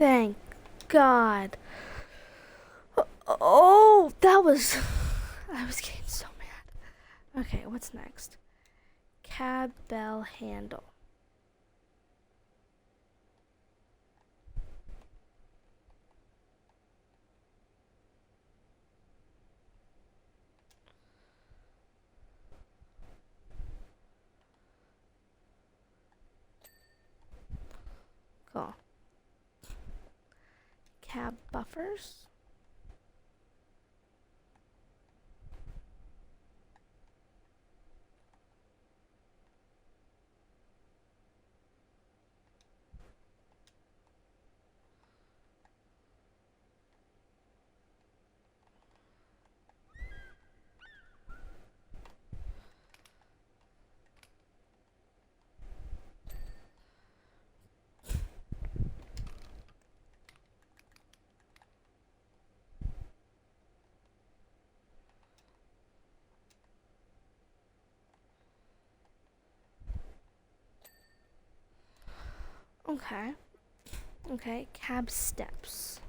Thank God. Oh, that was... I was getting so mad. Okay, what's next? Cab bell handle. Cool. Cab buffers. Okay. Okay, cab steps.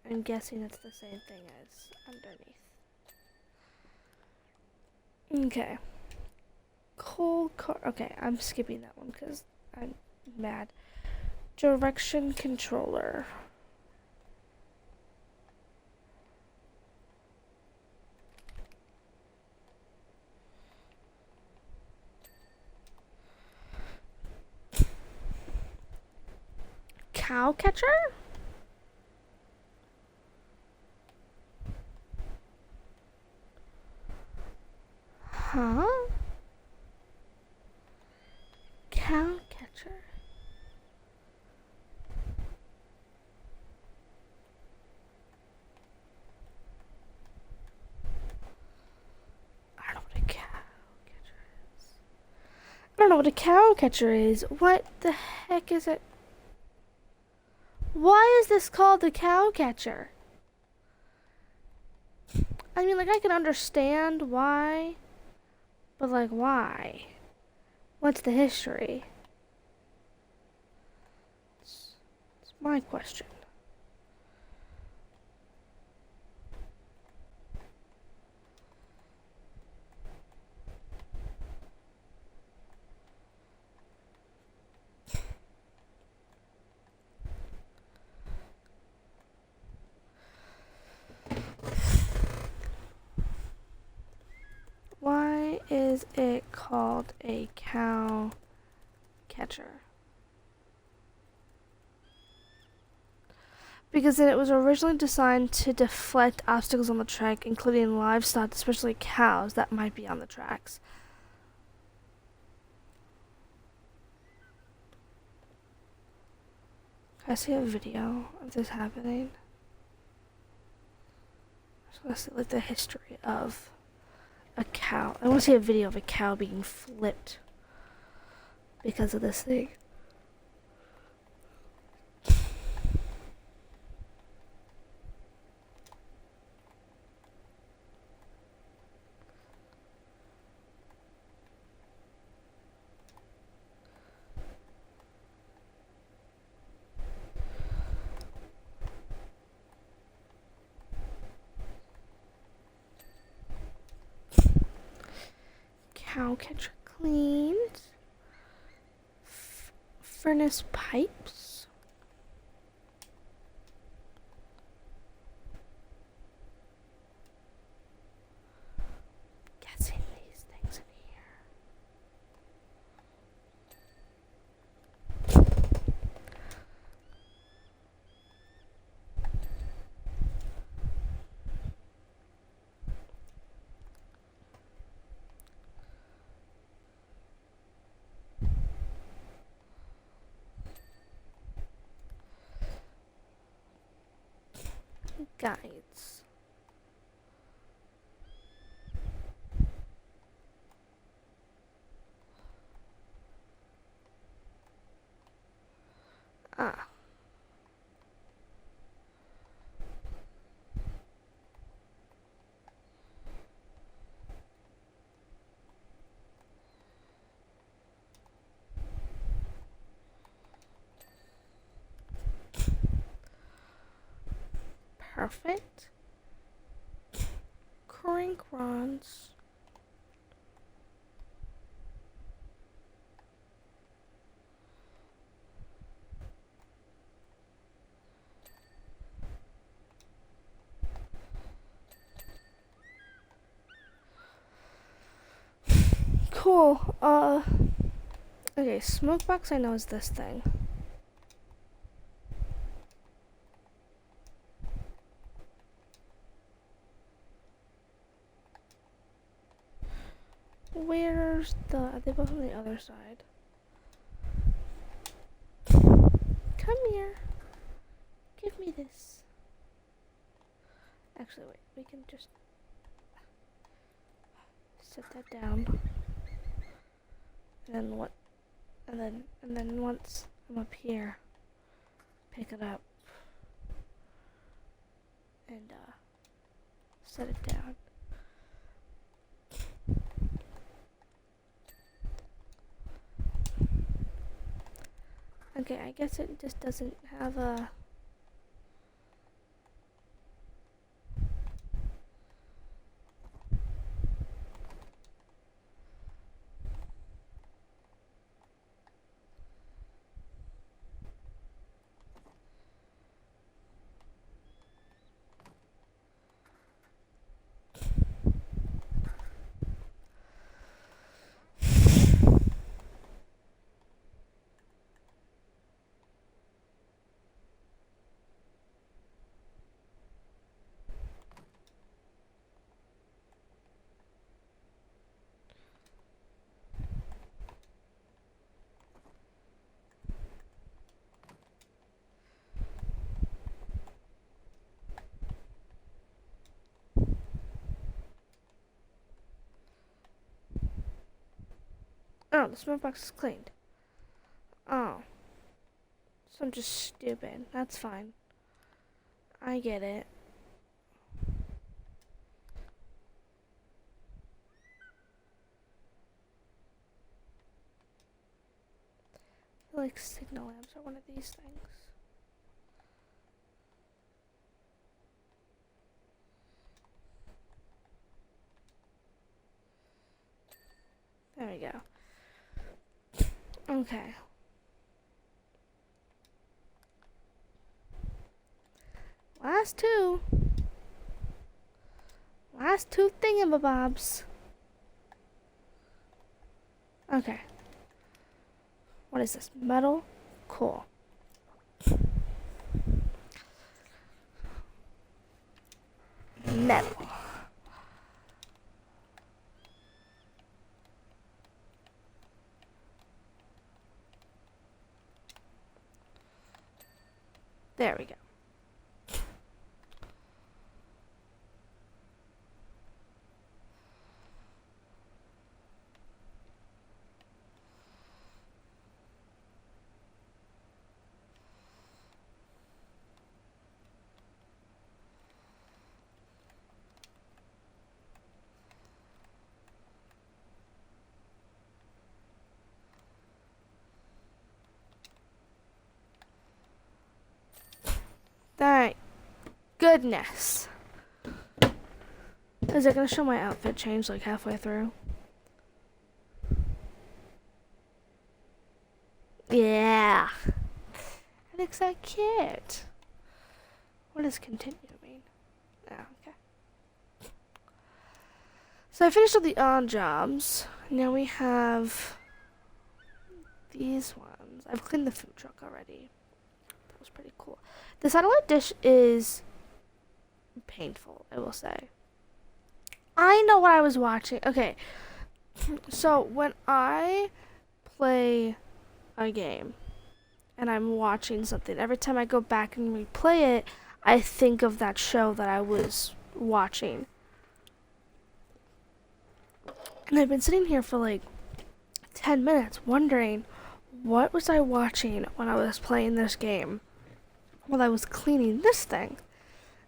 I'm guessing it's the same thing as underneath. Okay. Coal car. Okay, I'm skipping that one because I'm mad. Direction controller. Cow catcher? Huh? Cow catcher. I don't know what a cow catcher is. I don't know what a cow catcher is. What the heck is it? Why is this called the cow catcher? I mean, like, I can understand why, but, like, why? What's the history? It's my question. Why is it called a cow catcher? Because it was originally designed to deflect obstacles on the track, including livestock, especially cows, that might be on the tracks. Can I see a video of this happening? I just want to see, like, the history of a cow. I want to see a video of a cow being flipped because of this thing. Cow catcher cleaned. Furnace pipes. Guessing these things in here. Guides. Ah. perfect. Crankrons. Cool. Okay, smoke box I know is this thing. Where's the... Are they both on the other side? Come here. Give me this. Actually, wait. We can just... set that down. And then what? And then once I'm up here, pick it up. And, set it down. Okay, I guess it just doesn't have a... Oh, the smoke box is cleaned. Oh. So I'm just stupid. That's fine. I get it. I feel like signal lamps are one of these things. There we go. Okay. Last two. Last two thingamabobs. Okay. What is this? Metal? Cool. Metal. There we go. Thank goodness. Is it gonna show my outfit change like halfway through? Yeah. That looks so cute. What does continue mean? Oh, okay. So I finished all the odd jobs. Now we have these ones. I've cleaned the food truck already. That was pretty cool. The satellite dish is painful, I will say. I know what I was watching. Okay. So when I play a game and I'm watching something, every time I go back and replay it, I think of that show that I was watching. And I've been sitting here for like 10 minutes wondering, what was I watching when I was playing this game? While I was cleaning this thing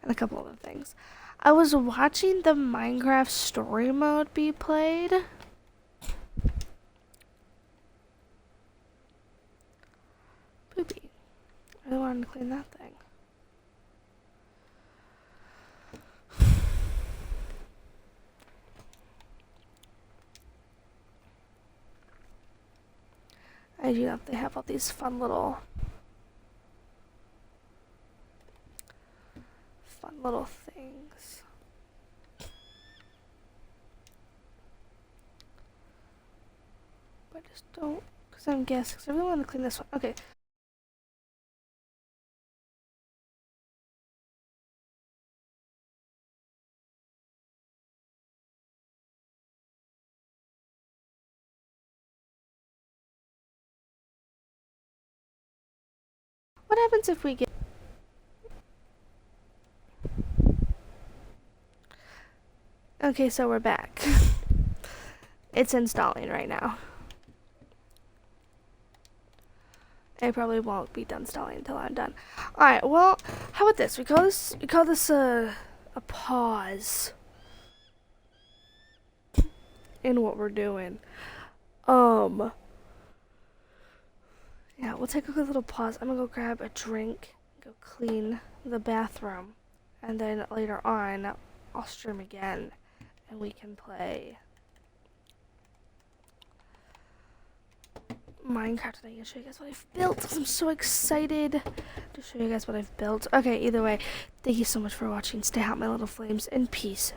and a couple other things. I was watching the Minecraft story mode be played. Poopy. I really wanted to clean that thing. I do know they have all these fun little things. But I just don't, because I'm guessing, because I really want to clean this one. Okay. What happens if we get... Okay, so we're back. It's installing right now. It probably won't be done installing until I'm done. Alright, well, how about this? We call this a pause in what we're doing. Yeah, we'll take a quick little pause. I'm gonna go grab a drink, go clean the bathroom, and then later on, I'll stream again, and we can play Minecraft. And I can show you guys what I've built, because I'm so excited to show you guys what I've built. Okay, either way, thank you so much for watching. Stay hot, my little flames, and peace.